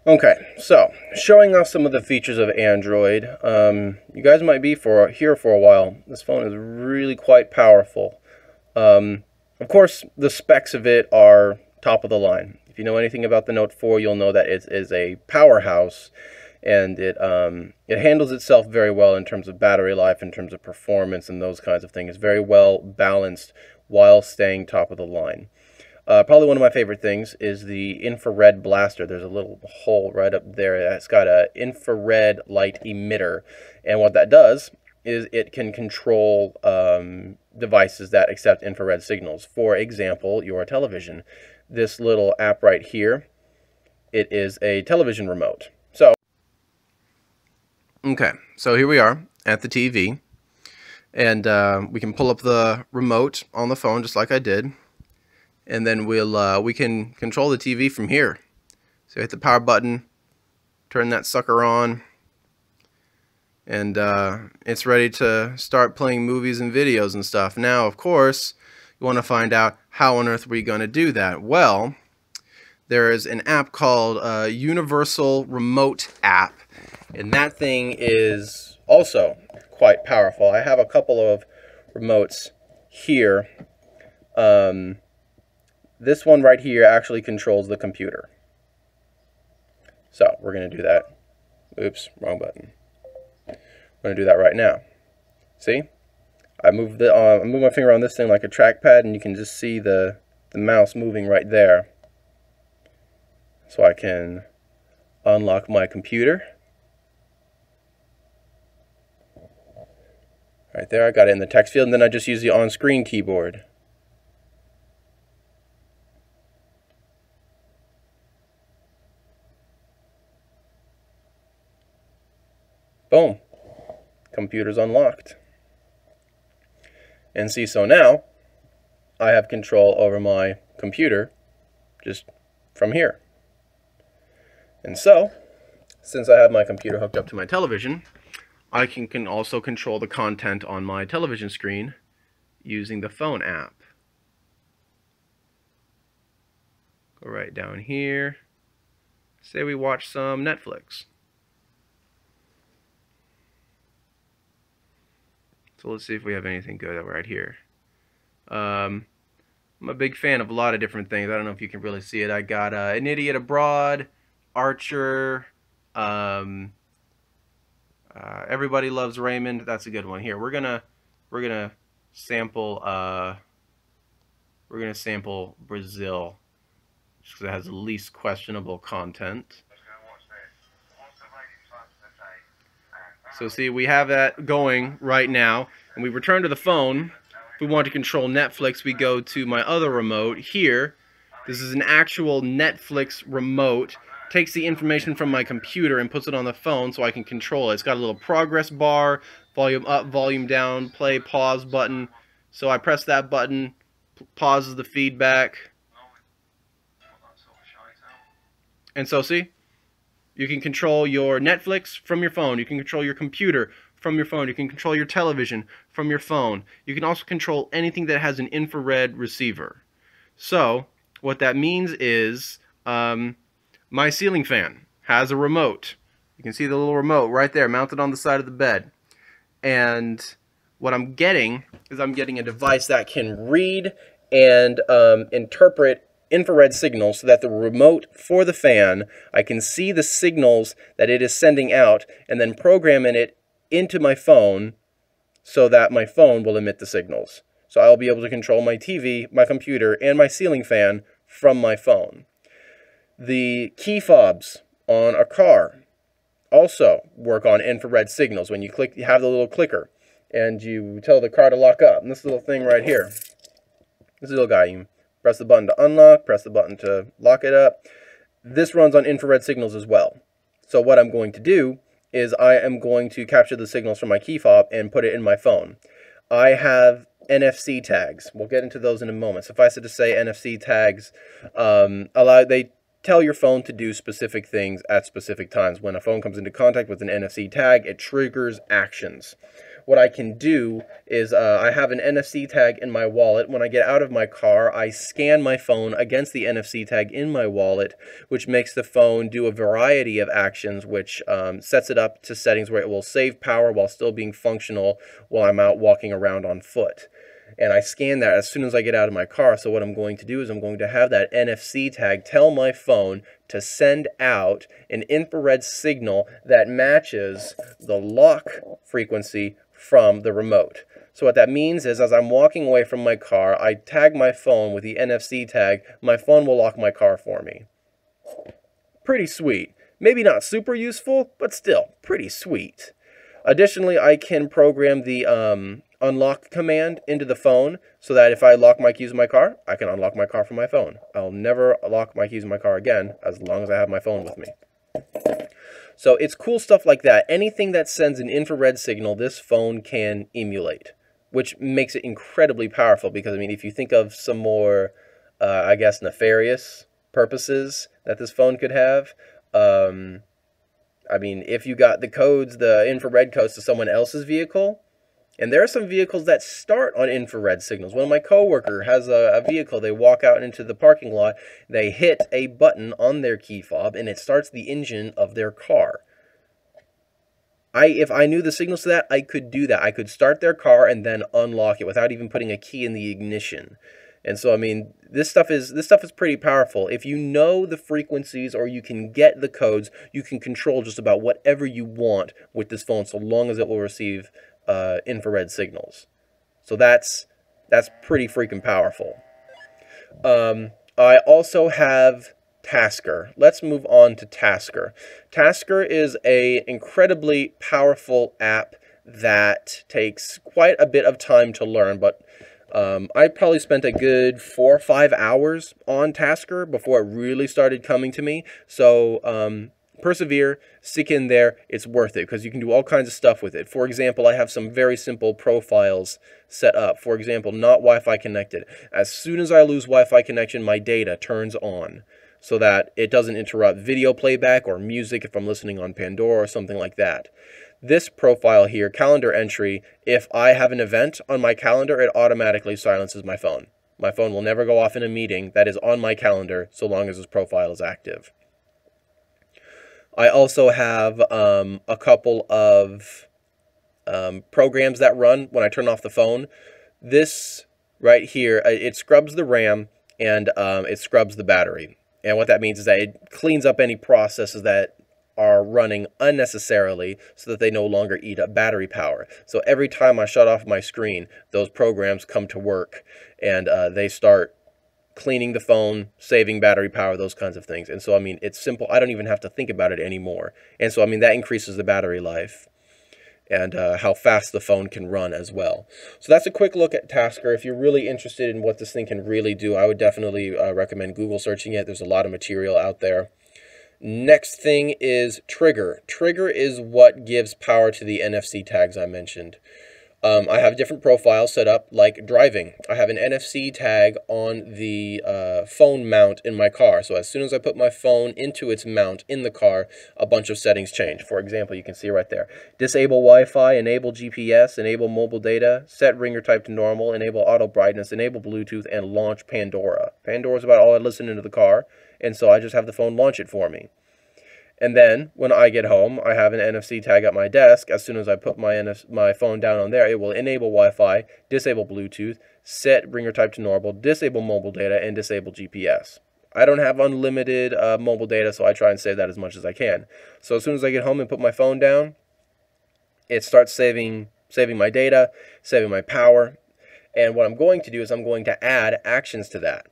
Okay, so showing off some of the features of Android. You guys might be here for a while. This phone is really quite powerful. Of course, the specs of it are top of the line. If you know anything about the Note 4, you'll know that it is a powerhouse, and it handles itself very well in terms of battery life, in terms of performance, and those kinds of things. It's very well balanced while staying top of the line. Probably one of my favorite things is the infrared blaster. There's a little hole right up there. It's got an infrared light emitter. And what that does is it can control devices that accept infrared signals. For example, your television. This little app right here, it is a television remote. Okay, so here we are at the TV. And we can pull up the remote on the phone just like I did. And then we can control the TV from here. So hit the power button, turn that sucker on, and it's ready to start playing movies and videos and stuff. Now, of course, you want to find out how on earth we're going to do that. Well, there is an app called Universal Remote App, and that thing is also quite powerful. I have a couple of remotes here. This one right here actually controls the computer. So we're going to do that. Oops, wrong button. We're going to do that right now. See? I move my finger on this thing like a trackpad, and you can just see the mouse moving right there. So I can unlock my computer. Right there, I got it in the text field, and then I just use the on-screen keyboard. Boom. Computer's unlocked. And see, so now I have control over my computer just from here. And so, since I have my computer hooked up to my television, I can also control the content on my television screen using the phone app. Go right down here. Say we watch some Netflix. So let's see if we have anything good right here. I'm a big fan of a lot of different things. I don't know if you can really see it. I got An Idiot Abroad, Archer, Everybody Loves Raymond. That's a good one. Here, we're gonna sample Brazil, just because it has the least questionable content. So see, we have that going right now, and we return to the phone. If we want to control Netflix, we go to my other remote here. This is an actual Netflix remote. Takes the information from my computer and puts it on the phone so I can control it. It's got a little progress bar, volume up, volume down, play, pause button. So I press that button, pauses the feedback. And so see? You can control your Netflix from your phone. You can control your computer from your phone. You can control your television from your phone. You can also control anything that has an infrared receiver. So, what that means is my ceiling fan has a remote. You can see the little remote right there mounted on the side of the bed. And what I'm getting is I'm getting a device that can read and interpret infrared signals so that the remote for the fan, I can see the signals that it is sending out and then programming it into my phone so that my phone will emit the signals. So I'll be able to control my TV, my computer, and my ceiling fan from my phone. The key fobs on a car also work on infrared signals. When you click, you have the little clicker and you tell the car to lock up. And this little thing right here, this little guy, you press the button to unlock, press the button to lock it up. This runs on infrared signals as well. So what I'm going to do is I am going to capture the signals from my key fob and put it in my phone. I have NFC tags. We'll get into those in a moment. Suffice it to say, NFC tags they tell your phone to do specific things at specific times. When a phone comes into contact with an NFC tag, it triggers actions. what I can do is I have an NFC tag in my wallet. When I get out of my car, I scan my phone against the NFC tag in my wallet, which makes the phone do a variety of actions, which sets it up to settings where it will save power while still being functional while I'm out walking around on foot. And I scan that as soon as I get out of my car. So what I'm going to do is I'm going to have that NFC tag tell my phone to send out an infrared signal that matches the lock frequency from the remote. So what that means is as I'm walking away from my car, I tag my phone with the NFC tag. My phone will lock my car for me. Pretty sweet. Maybe not super useful, but still pretty sweet. Additionally, I can program the unlock command into the phone so that if I lock my keys in my car, I can unlock my car from my phone. I'll never lock my keys in my car again as long as I have my phone with me. So it's cool stuff like that. Anything that sends an infrared signal, this phone can emulate, which makes it incredibly powerful because, I mean, if you think of some more, I guess, nefarious purposes that this phone could have, I mean, if you got the codes, the infrared codes to someone else's vehicle, and there are some vehicles that start on infrared signals. One of my coworker has a vehicle. They walk out into the parking lot. They hit a button on their key fob, and it starts the engine of their car. If I knew the signals to that, I could do that. I could start their car and then unlock it without even putting a key in the ignition. And so, I mean, this stuff is pretty powerful. If you know the frequencies or you can get the codes, you can control just about whatever you want with this phone, so long as it will receive infrared signals. So that's pretty freaking powerful. I also have Tasker. Let's move on to Tasker. Tasker is an incredibly powerful app that takes quite a bit of time to learn, but I probably spent a good 4 or 5 hours on Tasker before it really started coming to me. So persevere, stick in there, it's worth it because you can do all kinds of stuff with it. For example, I have some very simple profiles set up. For example, not Wi-Fi connected. As soon as I lose Wi-Fi connection, my data turns on so that it doesn't interrupt video playback or music if I'm listening on Pandora or something like that. This profile here, calendar entry, if I have an event on my calendar, it automatically silences my phone. My phone will never go off in a meeting that is on my calendar so long as this profile is active. I also have a couple of programs that run when I turn off the phone. This right here, it scrubs the RAM and it scrubs the battery. And what that means is that it cleans up any processes that are running unnecessarily so that they no longer eat up battery power. So every time I shut off my screen, those programs come to work and they start cleaning the phone, saving battery power, those kinds of things. And so, I mean, it's simple. I don't even have to think about it anymore. And so, I mean, that increases the battery life and how fast the phone can run as well. So that's a quick look at Tasker. If you're really interested in what this thing can really do, I would definitely recommend Google searching it. There's a lot of material out there. Next thing is Trigger. Trigger is what gives power to the NFC tags I mentioned. I have different profiles set up, like driving. I have an NFC tag on the phone mount in my car. So as soon as I put my phone into its mount in the car, a bunch of settings change. For example, you can see right there. Disable Wi-Fi, enable GPS, enable mobile data, set ringer type to normal, enable auto brightness, enable Bluetooth, and launch Pandora. Pandora is about all I listen into the car, and so I just have the phone launch it for me. And then, when I get home, I have an NFC tag at my desk. As soon as I put my phone down on there, it will enable Wi-Fi, disable Bluetooth, set ringer type to normal, disable mobile data, and disable GPS. I don't have unlimited mobile data, so I try and save that as much as I can. So as soon as I get home and put my phone down, it starts saving my data, saving my power. And what I'm going to do is I'm going to add actions to that.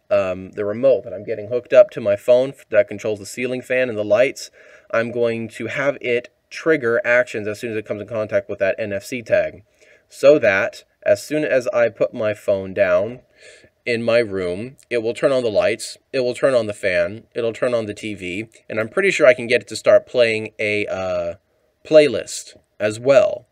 The remote that I'm getting hooked up to my phone that controls the ceiling fan and the lights, I'm going to have it trigger actions as soon as it comes in contact with that NFC tag, so that as soon as I put my phone down in my room, it will turn on the lights, it will turn on the fan, it'll turn on the TV, and I'm pretty sure I can get it to start playing a playlist as well.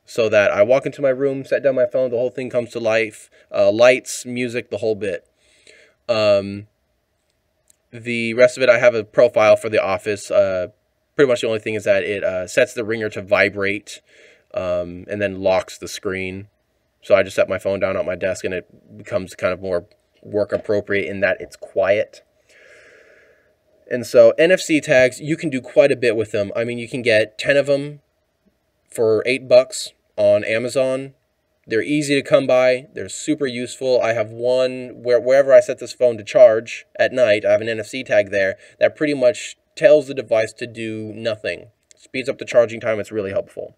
So that I walk into my room, set down my phone, the whole thing comes to life, lights, music, the whole bit. The rest of it, I have a profile for the office. Pretty much the only thing is that it sets the ringer to vibrate and then locks the screen. So I just set my phone down on my desk, and it becomes kind of more work appropriate in that it's quiet. And so NFC tags, you can do quite a bit with them. I mean, you can get 10 of them for $8 on Amazon. They're easy to come by. They're super useful. I have one wherever I set this phone to charge at night, I have an NFC tag there that pretty much tells the device to do nothing. Speeds up the charging time. It's really helpful.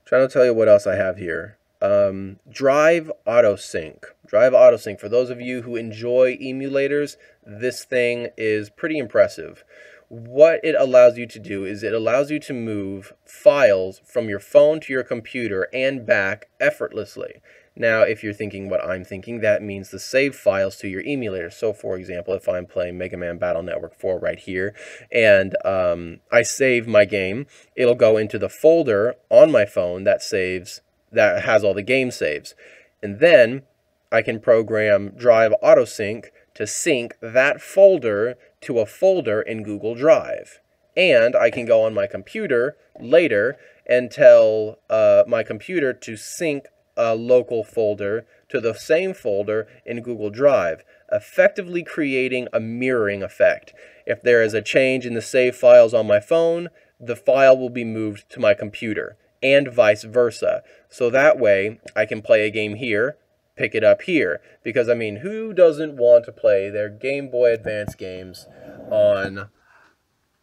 Trying to tell you what else I have here. Drive AutoSync. Drive AutoSync. For those of you who enjoy emulators, this thing is pretty impressive. What it allows you to do is it allows you to move files from your phone to your computer and back effortlessly. Now, if you're thinking what I'm thinking, that means to save files to your emulator. So, for example, if I'm playing Mega Man Battle Network 4 right here, and I save my game, it'll go into the folder on my phone that has all the game saves. And then I can program Drive AutoSync to sync that folder to a folder in Google Drive. And I can go on my computer later and tell my computer to sync a local folder to the same folder in Google Drive, effectively creating a mirroring effect. If there is a change in the save files on my phone, the file will be moved to my computer, and vice versa. So that way, I can play a game here, pick it up here. Because, I mean, who doesn't want to play their Game Boy Advance games on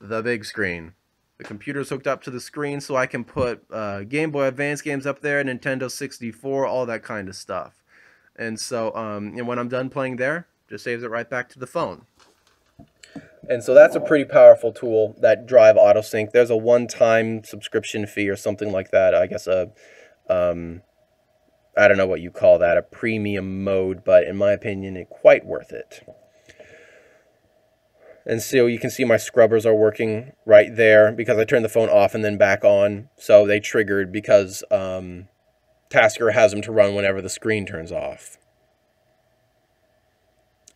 the big screen? The computer's hooked up to the screen, so I can put Game Boy Advance games up there, Nintendo 64, all that kind of stuff. And so, and when I'm done playing there, just saves it right back to the phone. And so that's a pretty powerful tool, that Drive AutoSync. There's a one-time subscription fee or something like that. I guess I don't know what you call that, a premium mode, but in my opinion, it's quite worth it. And so you can see my scrubbers are working right there because I turned the phone off and then back on. So they triggered because Tasker has them to run whenever the screen turns off.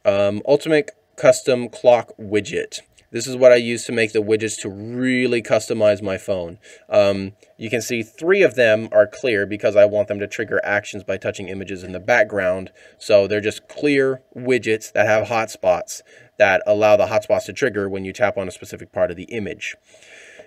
Ultimate Custom Clock Widget. This is what I use to make the widgets to really customize my phone. You can see 3 of them are clear because I want them to trigger actions by touching images in the background. So they're just clear widgets that have hotspots that allow the hotspots to trigger when you tap on a specific part of the image.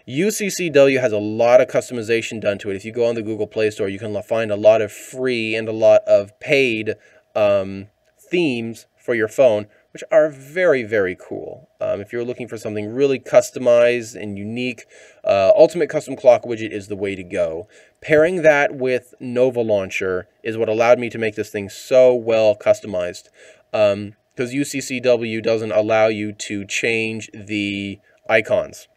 UCCW has a lot of customization done to it. If you go on the Google Play Store, you can find a lot of free and a lot of paid themes for your phone, which are very, very cool. If you're looking for something really customized and unique, Ultimate Custom Clock Widget is the way to go. Pairing that with Nova Launcher is what allowed me to make this thing so well customized. Because UCCW doesn't allow you to change the icons.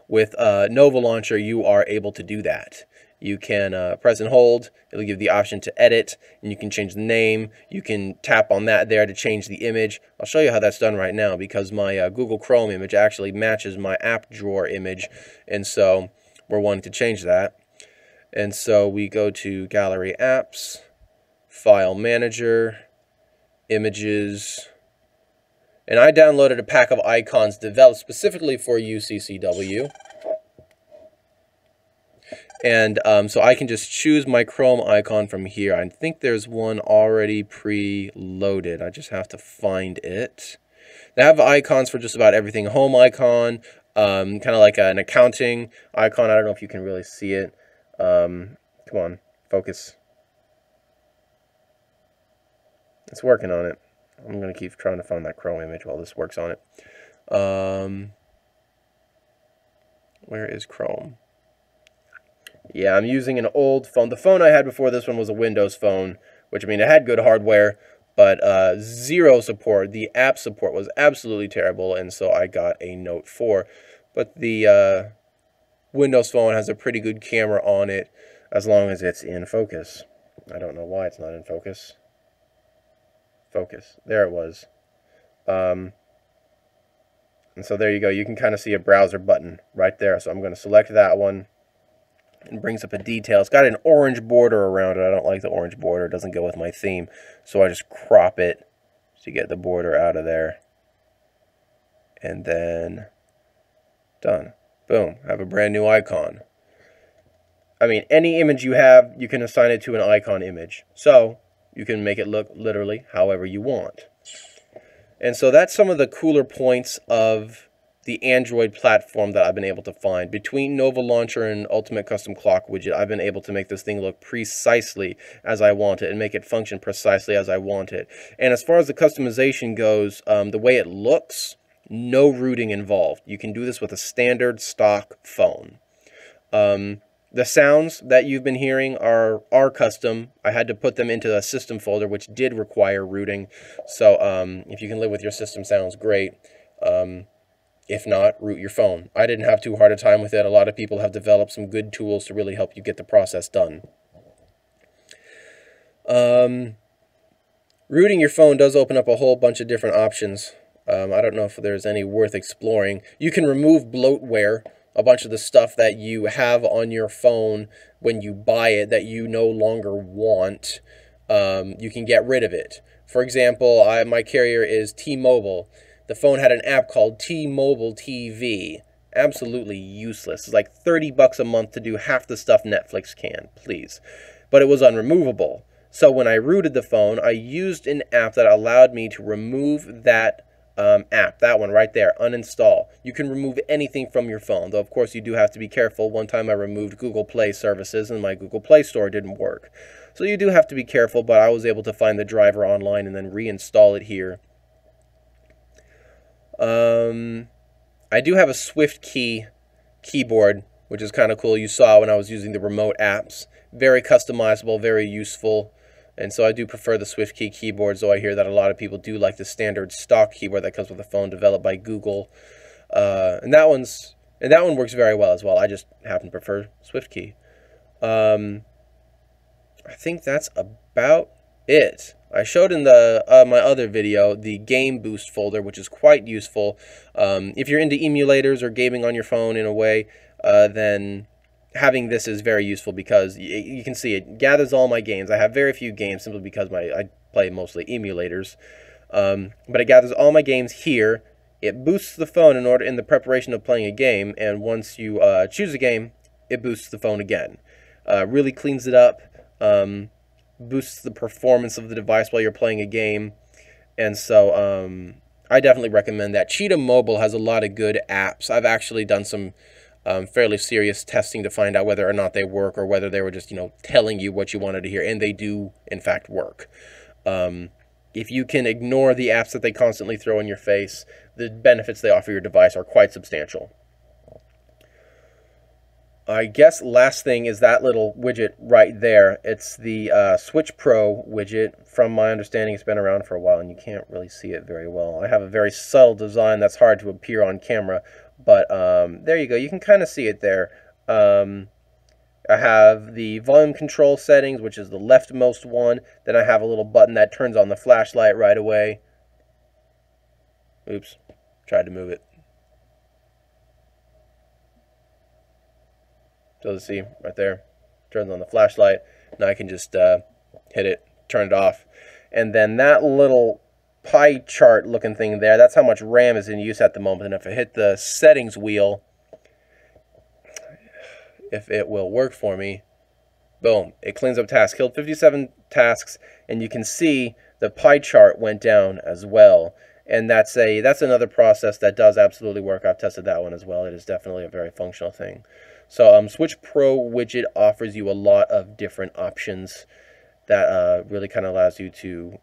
With Nova Launcher, you are able to do that. You can press and hold. It'll give the option to edit, and you can change the name. You can tap on that there to change the image. I'll show you how that's done right now because my Google Chrome image actually matches my app drawer image, and so we're wanting to change that. And so we go to Gallery Apps, File Manager, Images, and I downloaded a pack of icons developed specifically for UCCW. And so I can just choose my Chrome icon from here. I think there's one already pre-loaded. I just have to find it. They have icons for just about everything. Home icon, kind of like an accounting icon. I don't know if you can really see it. Come on, focus. It's working on it. I'm going to keep trying to find that Chrome image while this works on it. Where is Chrome? Yeah, I'm using an old phone. The phone I had before this one was a Windows phone, which, I mean, it had good hardware, but zero support. The app support was absolutely terrible, and so I got a Note 4. But the Windows phone has a pretty good camera on it as long as it's in focus. I don't know why it's not in focus. Focus. There it was. And so there you go. You can kind of see a browser button right there. So I'm going to select that one. It brings up a detail. It's got an orange border around it. I don't like the orange border. It doesn't go with my theme. So I just crop it to get the border out of there. And then done. Boom. I have a brand new icon. I mean, any image you have, you can assign it to an icon image. So you can make it look literally however you want. And so that's some of the cooler points of the Android platform that I've been able to find. Between Nova Launcher and Ultimate Custom Clock Widget, I've been able to make this thing look precisely as I want it and make it function precisely as I want it. And as far as the customization goes, the way it looks, no rooting involved. You can do this with a standard stock phone. The sounds that you've been hearing are custom. I had to put them into a system folder, which did require rooting. So if you can live with your system sounds, great. If not, root your phone. I didn't have too hard a time with it. A lot of people have developed some good tools to really help you get the process done. Rooting your phone does open up a whole bunch of different options. I don't know if there's any worth exploring. You can remove bloatware, a bunch of the stuff that you have on your phone when you buy it that you no longer want. You can get rid of it. For example, my carrier is T-Mobile. The phone had an app called T-Mobile TV. Absolutely useless. It's like $30 a month to do half the stuff Netflix can, please. But it was unremovable. So when I rooted the phone, I used an app that allowed me to remove that app, that one right there, uninstall. You can remove anything from your phone, though of course you do have to be careful. One time I removed Google Play services and my Google Play Store didn't work. So you do have to be careful, but I was able to find the driver online and then reinstall it here. I do have a SwiftKey keyboard, which is kind of cool. You saw when I was using the remote apps. Very customizable, very useful. And so I do prefer the SwiftKey keyboards, though I hear that a lot of people do like the standard stock keyboard that comes with the phone developed by Google. And that one works very well as well. I just happen to prefer SwiftKey. I think that's about it. I showed in the my other video the Game Boost folder, which is quite useful. If you're into emulators or gaming on your phone in a way, then having this is very useful because you can see it gathers all my games. I have very few games simply because I play mostly emulators. But it gathers all my games here. It boosts the phone in the preparation of playing a game, and once you choose a game, it boosts the phone again. Really cleans it up. Boosts the performance of the device while you're playing a game. And so I definitely recommend that. Cheetah Mobile has a lot of good apps. I've actually done some fairly serious testing to find out whether or not they work, or whether they were just, telling you what you wanted to hear, and they do in fact work. If you can ignore the apps that they constantly throw in your face, the benefits they offer your device are quite substantial. I guess last thing is that little widget right there. It's the Switch Pro widget. From my understanding, it's been around for a while, and you can't really see it very well. I have a very subtle design that's hard to appear on camera, but there you go. You can kind of see it there. I have the volume control settings, which is the leftmost one. Then I have a little button that turns on the flashlight right away. Oops, tried to move it. So see right there, turns on the flashlight. Now I can just hit it, turn it off. And then that little pie chart looking thing there, that's how much RAM is in use at the moment. And if I hit the settings wheel, if it will work for me, boom, it cleans up tasks. Killed 57 tasks, and you can see the pie chart went down as well. And that's another process that does absolutely work. I've tested that one as well. It is definitely a very functional thing. So Switch Pro widget offers you a lot of different options that really kind of allows you to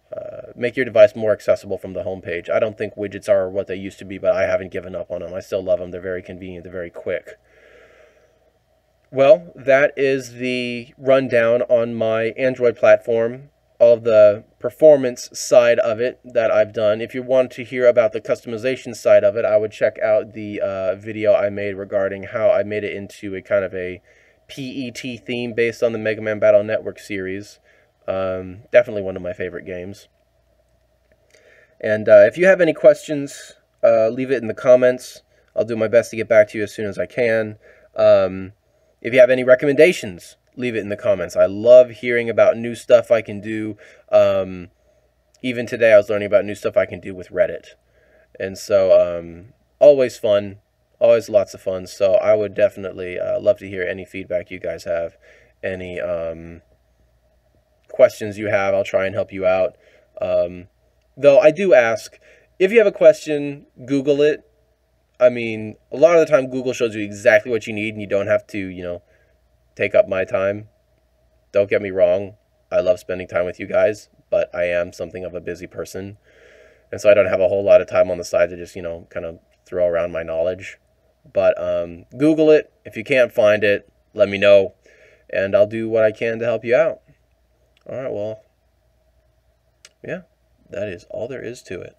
make your device more accessible from the home page. I don't think widgets are what they used to be, but I haven't given up on them. I still love them. They're very convenient. They're very quick. Well, that is the rundown on my Android platform, all of the performance side of it that I've done. If you want to hear about the customization side of it, I would check out the video I made regarding how I made it into a kind of a PET theme based on the Mega Man Battle Network series. Definitely one of my favorite games. And if you have any questions, leave it in the comments. I'll do my best to get back to you as soon as I can. If you have any recommendations, leave it in the comments. I love hearing about new stuff I can do. Even today I was learning about new stuff I can do with Reddit. And so, always fun. Always lots of fun. So I would definitely love to hear any feedback you guys have, any questions you have. I'll try and help you out. Though I do ask, if you have a question, Google it. I mean, a lot of the time Google shows you exactly what you need and you don't have to, take up my time. Don't get me wrong. I love spending time with you guys, but I am something of a busy person. And so I don't have a whole lot of time on the side to just, kind of throw around my knowledge. But Google it. If you can't find it, let me know, and I'll do what I can to help you out. All right, well, yeah, that is all there is to it.